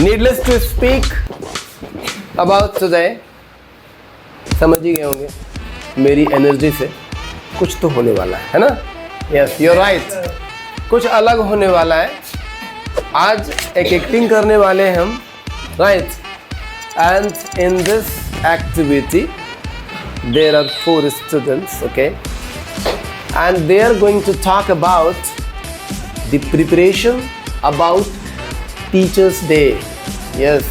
Needless to speak about today, समझ ही गए होंगे मेरी एनर्जी से कुछ तो होने वाला है ना? यस, यू आर राइट, कुछ अलग होने वाला है। आज एक एक्टिंग करने वाले हैं हम, right? And in this activity there are 4 students, okay, and they are going to talk about the preparation about Teachers Day. Yes,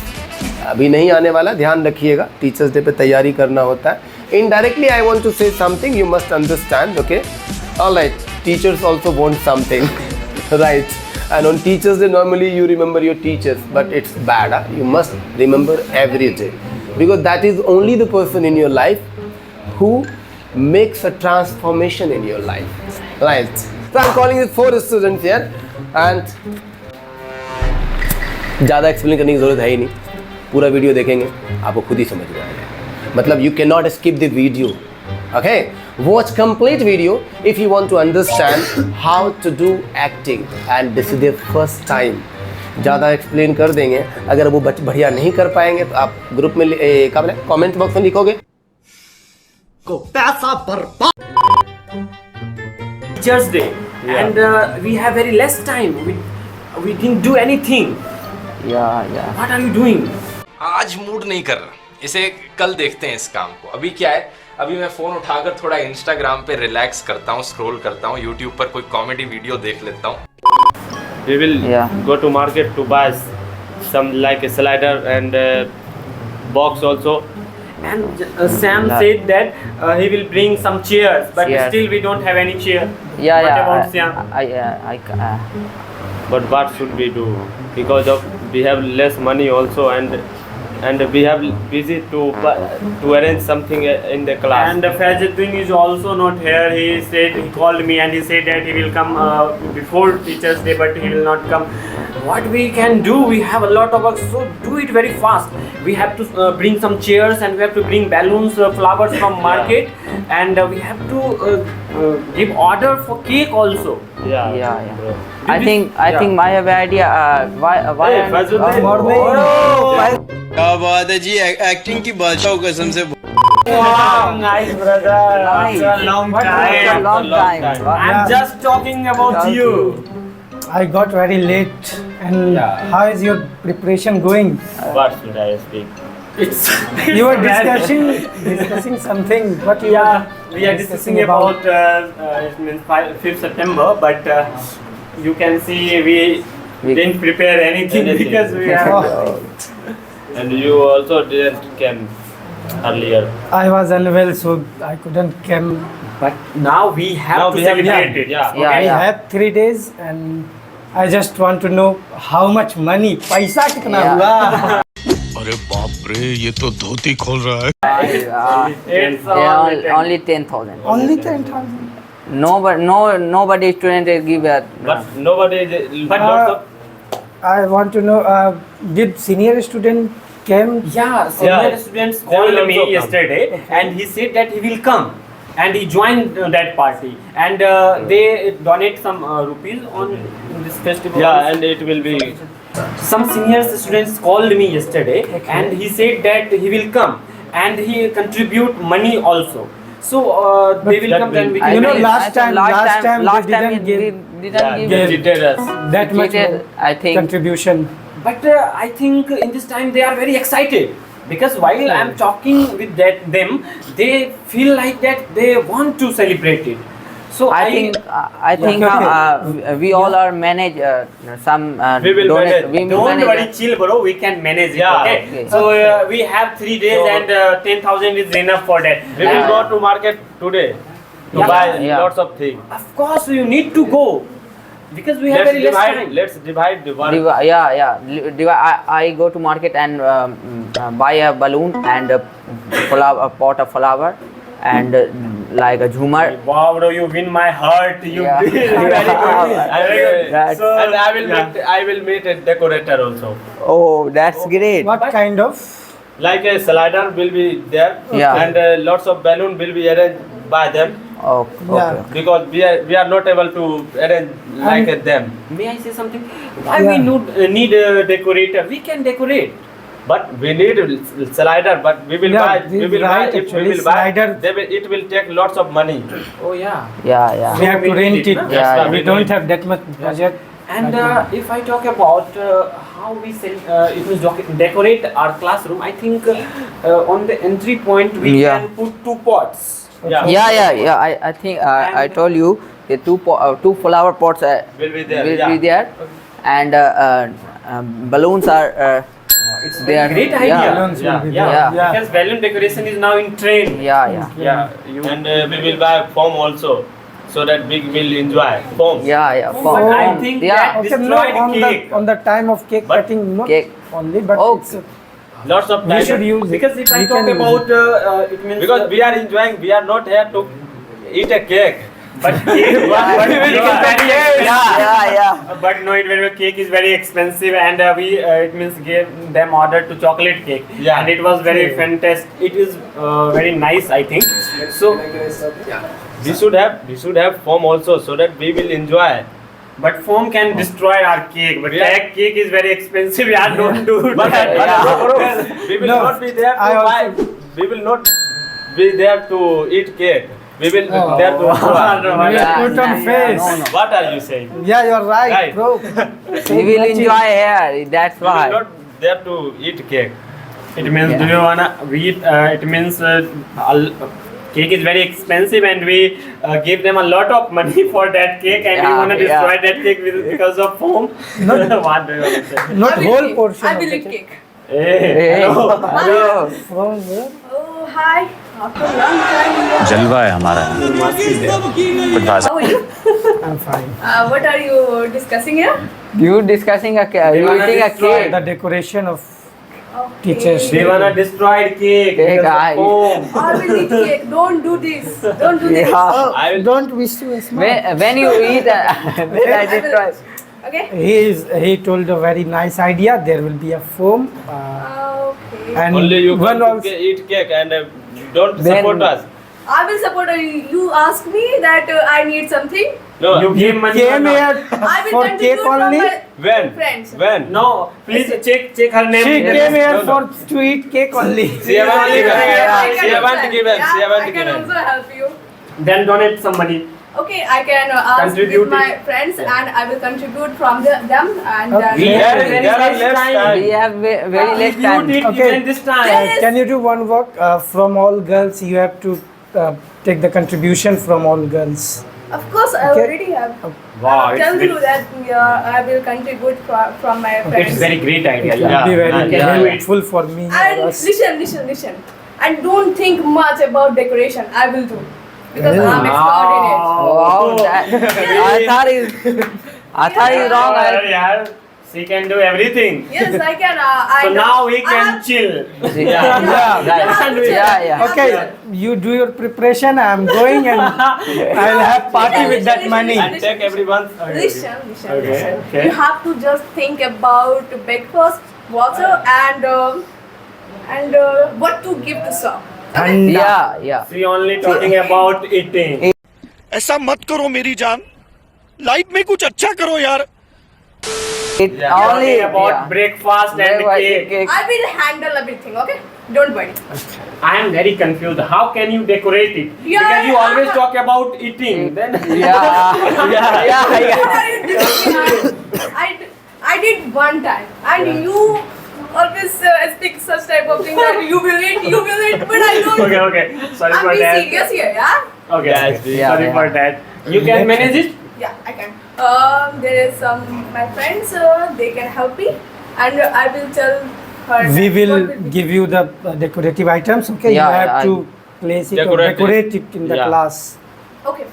अभी नहीं आने वाला, ध्यान रखिएगा, टीचर्स डे पे तैयारी करना होता है। Indirectly I want to say something, you must understand, okay? All right, teachers also want something, right? And on Teachers Day normally you remember your teachers, but it's bad, huh? You must remember every day, because that is only the person in your life who makes a transformation in your life, right? So I'm calling it 4 students here, and ज़्यादा explain करने की ज़रूरत है ही नहीं, पूरा video देखेंगे आपको खुद ही समझ में आएगा। मतलब you cannot skip the video, okay? Watch complete video if you want to understand how to do acting, and this is their first time. ज़्यादा एक्सप्लेन कर देंगे, अगर वो बढ़िया नहीं कर पाएंगे तो आप ग्रुप में क्या बोले, कमेंट बॉक्स में लिखोगे को पैसा बर्बाद। Teachers Day, and we have very less time. We didn't do anything. Yeah. What are you doing? आज मूड नहीं कर रहा, इसे कल देखते हैं इस काम को। अभी क्या है, अभी मैं फोन उठाकर थोड़ा इंस्टाग्राम पे रिलैक्स करता हूँ, स्क्रॉल करता हूँ, यूट्यूब पर कोई कॉमेडी वीडियो देख लेता हूँ। We will go to market to buy some like a slider and box also. And Sam said that he will bring some chairs, but Yes. still we don't have any chair. Yeah. What about Sam? But what should we do? Because of we have less money also, and we have busy to arrange something in the class. And Fajaddin is also not here. He called me and he said that he will come before Teachers Day, but he will not come. What we can do? We have a lot of work, so do it very fast. We have to bring some chairs, and we have to bring balloons, flowers from market, and we have to give order for cake also. Yeah. I think I have an idea. Why? Hey, Fajaddin. क्या बात है जी, acting की बादशाह कसम से। Wow, nice brother. Nice. After a long After a long time. I'm just talking about Thank you. I got very late, and how is your preparation going? What should I speak? It's You were discussing something, but we are discussing about it means 5th September, but you can see we didn't prepare anything because we have. And you also didn't come earlier. I was unwell, so I couldn't come. But now we have Now to we have- celebrate it. yeah. Yeah. I have 3 days, and I just want to know how much money, पैसा कितना Yeah. हुआ? अरे बाप रे, ये तो धोती खोल रहा है। It's all Only 10,000. Only 10,000. Nobody student give a. But nobody. But lots of I want to know, did senior student came? senior Yeah. students They will called me also come. yesterday, and he said that he will come, and he joined that party, and they donate some rupees on this festival. Yeah, and it will be. Some senior students called me yesterday, and he said that he will come, and he contribute money also. So they will that come, then we I You know, can. think- last I think time last they time didn't we give didn't give. They cheated us. that much Cheated, I think. contribution. But I think in this time they are very excited, because while I'm talking with them, they feel like that they want to celebrate it. So I think we all are manage some. We will manage. We will don't manage worry, chill, bro. We can manage it. Yeah, Okay. okay. So we have 3 days, So- and 10,000 is enough for that. We will go to market today to Yeah. buy Yeah. lots of things. Of course, you need to go, because we have very less time. Let's divide the work. I go to market and buy a balloon and a pot of flower and like a Jhumar. Wow, bro, you win my heart. You Yeah. did very good. Very good. That's- So, And I will meet a decorator also. Oh, that's great. What kind of? Like a slider will be there, Yeah. and lots of balloon will be arranged by them, Okay. Yeah. Okay. because we are not able to arrange like them. May I say something? Why Yeah. we need a decorator? We can decorate. But we need slider. But we will Yeah, buy. this We is will buy. right, If we actually, will buy, slider. it will take lots of money. Oh yeah. Yeah, yeah. We have to we rent need it. it, no? Yeah, We yeah. don't have that much budget. And if I talk about how we decorate our classroom, I think on the entry point we Yeah. can put 2 pots. Yeah. Yeah. I think I told you the two flower pots Will be there. will yeah. be there, and balloons are It's They very are- great yeah. idea. Balloons will Yeah, be Yeah, there. Yeah. because balloon decoration is now in trend. yeah. Yeah. And we will buy foam also, so that we will enjoy foam. Yeah. But Foam. I think Yeah. that Okay, no, destroyed on cake. the time of cake But- cutting, not Cake. only, but Oh. it's, Lots of we time. should use it. Because if I We talk can use about it means Because we are enjoying. We are not here to eat a cake. but cake, but cake is very expensive. Yeah. But no, cake is very expensive, and we it means gave them order to chocolate cake, Yeah. and it was very fantastic. It is very nice, I think. So, We should have foam also, so that we will enjoy. but foam can destroy our cake. But Yeah. cake is very expensive. Yeah, don't do But, that. we will No, not be there I to buy. also- We will not be there to eat cake. We will Oh. there to enjoy. No, We Yeah, put on yeah, face. no. What are you saying? Yeah, you're right, Right. bro. We will enjoy here. That's We will why. not there to eat cake. It means Yeah. do you wanna eat? It means cake is very expensive, and we give them a lot of money for that cake, and we Yeah, wanna yeah. destroy that cake because of foam. What do you wanna say? Not I will whole eat- portion. I of will the eat cake. Hey, Hey, hello. hello. From where? Oh, hi. After a long time. जलवा है हमारा कुछ भाषा How are you? I'm fine. What are you discussing here? You discussing you wanna eating a destroy cake? The decoration of Okay. Teachers. They wanna destroy cake. Cake, because of I- foam. I will eat cake. Don't do this. Don't do this. Yeah. I will. Don't wish to smile. When you eat, then I destroy. Okay. He told a very nice idea. There will be a foam. Okay. And Only you one come also. to eat cake and don't Then- support us. I will support you. You ask me that I need something. No. You give money or Came not? here I will for contribute cake from only. my When? friends. When? No, please check her name. She Yes. came here No, no. to eat cake only. She haven't given. I can She haven't understand. given. She Yeah, haven't I can given. also help you. Then donate some money. Okay, I can ask Contribute with my it. friends, and I will contribute from them, and Okay. then We There have is- very there are less less time. time. We have very less You time. did Okay. even this time. Yes. Can you do one work from all girls? You have to take the contribution from all girls. of course I Okay. already have. Wow, it's tell very- you that I will contribute from my friends. It's very great idea. It will Yeah. be very nice. Yeah. helpful for me. And or us. listen. And don't think much about decoration. I will do because Really? I'm expert in it. Wow, I thought it's wrong. Yeah, she can do everything. Yes, I can. I So know. now we I can have- chill. Yeah, You have to chill. Yeah. You have to Okay, chill. you do your preparation. I'm going and I'll have party with that money. And take everyone. Listen. Okay, okay. You have to just think about breakfast, water, and what to give to sir. Yeah. She only talking about eating. ऐसा मत करो मेरी जान life में कुछ अच्छा करो यार It Yeah. only Talking about breakfast and cake. I will handle everything. Okay, don't worry. I am very confused. How can you decorate it? Yeah, Because you yeah. always talk about eating. Then Yeah. What are you doing? I did one time, and you always speak such type of thing that you will eat, but I don't. okay. Sorry I'm for being that. serious here, yeah? Okay. Yes, yeah, Sorry yeah. for that. You can manage it. Yeah, I can. There is some my friends. They can help me, and I will tell her. We that will what be- give you the decorative items. Okay, Yeah, you have yeah, to place it or Decorate it. decorate it in the Yeah. class. Okay.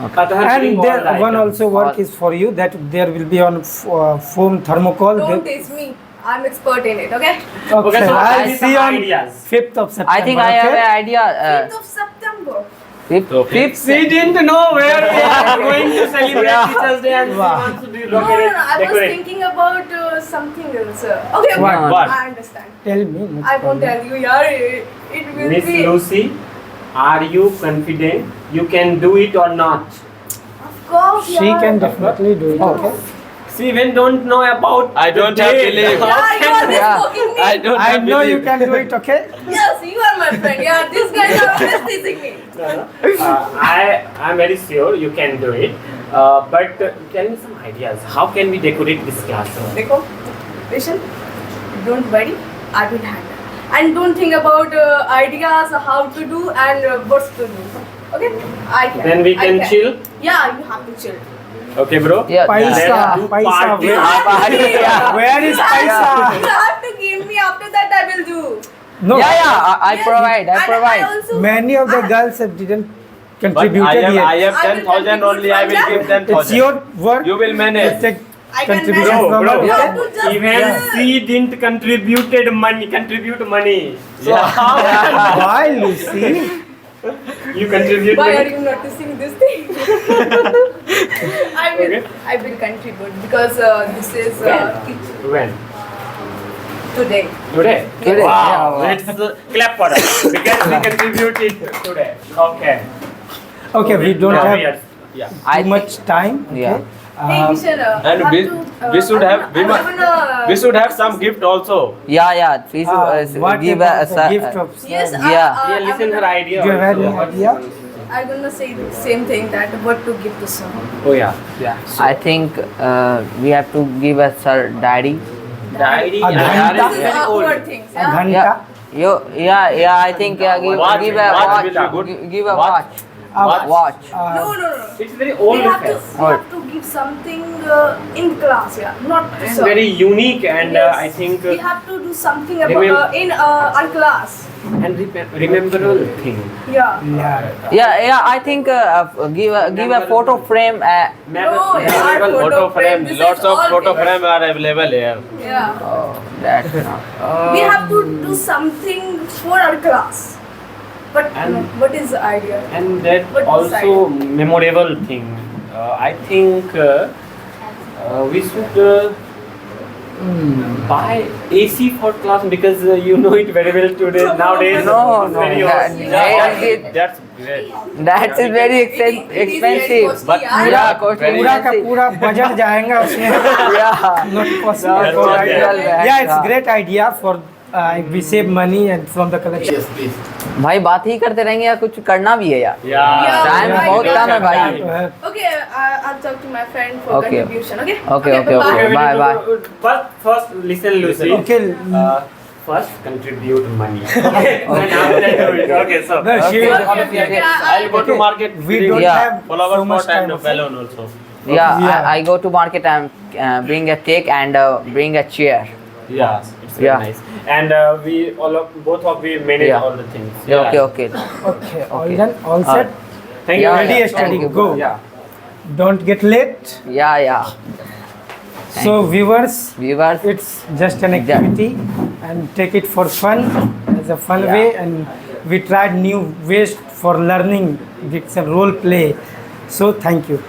Athar doing And all there, the one items. also work is for you that there will be on foam thermocol. Don't tease me. I'm expert in it. Okay. Okay, so I'll tell me see some on ideas. 5th of September. I think I have okay? an idea. 5th of September. Fifth. She didn't know where we are going to celebrate Teachers Day, and she Wow. wants to do No. I was decorate. thinking about something else. Okay. What? What? I understand. Tell me. I won't tell you, yeah. It will Miss be. Lucy, are you confident you can do it or not? Of course, She yeah. can definitely do it. Okay. See, when don't know about I don't have today, belief. Yeah, you are just poking me. I don't I have know you belief. can do it. Okay. Yes, you are my friend. Yeah, these guys are always teasing me. I'm very sure you can do it. But tell me some ideas. How can we decorate this classroom? Dekho, listen, don't worry, I will handle. And don't think about ideas, how to do and what to do. Okay? I can. Then we I can chill. Yeah, you have to chill. Okay, bro. Yeah. Let's Paisa, do paisa. party. Where is You paisa? have to give me, after that I will do. No. Yeah, I Yes, provide. I and provide. also, Many of the girls have didn't But contributed I yet. have I will 10,000 only. I will give contribute them It's your work. You will to manage. take I can contribution manage. from Bro, her. You bro. have to just Even chill. she didn't contribute money. So Yeah. how Why, Lucy? you contribute Why are money? you noticing this thing? Okay. I will contribute because this is When? today. Today? Today, Wow. yeah, wow. Let's clap for us because we contributed today. Okay. Okay, we don't Now have we are- Yeah. I too much time. Okay? Yeah. Hey, we should, and have we- to, we should have- we must- gonna, We should have some gift also. Yeah. Please What give about us the gift of Yes, Yeah. Yeah, listen her idea. Do you have also. any idea? I'm gonna say the same thing that what to give to someone. Oh yeah. I think we have to give us her daddy. Diary. A ghanta? This is awkward things, A yeah? ghanta? Yeah. I think give Watch, give a watch watch. will be good. Give a Watch. watch. What? Watch. No. It's very We old have to, fashioned. we have to give something in class, yeah, not to And serve. very unique and Yes. I think we have to do something remem- about in our class. and rememberable thing. Yeah. Yeah. Yeah. I think give a photo frame. No, yeah, Available photo photo frame. this is Lots of all photo famous. frame are available here. Yeah. That's not. We have to do something for our class. But And- what is the idea? And that What is also memorable thing. I think we should buy AC for class because you know it very well today nowadays. No, it's no, very that- old. that- That's great. That is very It is very expensive. costly, But yeah. Yeah, costly. Very- पूरा का पूरा budget जाएगा उसमें. Yeah. Not possible. That's for what idea. they are. Yeah, it's great idea for we save money and from the collection. भाई बात ही करते रहेंगे या कुछ करना भी है यार. Yeah. Time right, बहुत right. कम है भाई. Okay, I'll talk to my friend for Okay. contribution. Okay. Okay, bye-bye. okay. we Bye, need bye. to- First, listen, Lucy. Okay. First, contribute money. And after that, do it. Okay, so. No, she will. Okay, I'll go to Okay. market. We bring don't Yeah. have flower so much pot and time. balloon also. Yeah, Yeah. I go to market and bring a cake and bring a chair. Yeah. It's very Yeah. nice. And we both of we manage Yeah. all the things. Yeah. Okay. Okay, all done, all set. Thank you. Yeah, Ready, yeah. study, Thank you. go. Yeah. Don't get late. Yeah. So viewers, Viewers, it's just an activity and take it for fun, as a fun Yeah. way, and we tried new ways for learning. It's a role play. So thank you.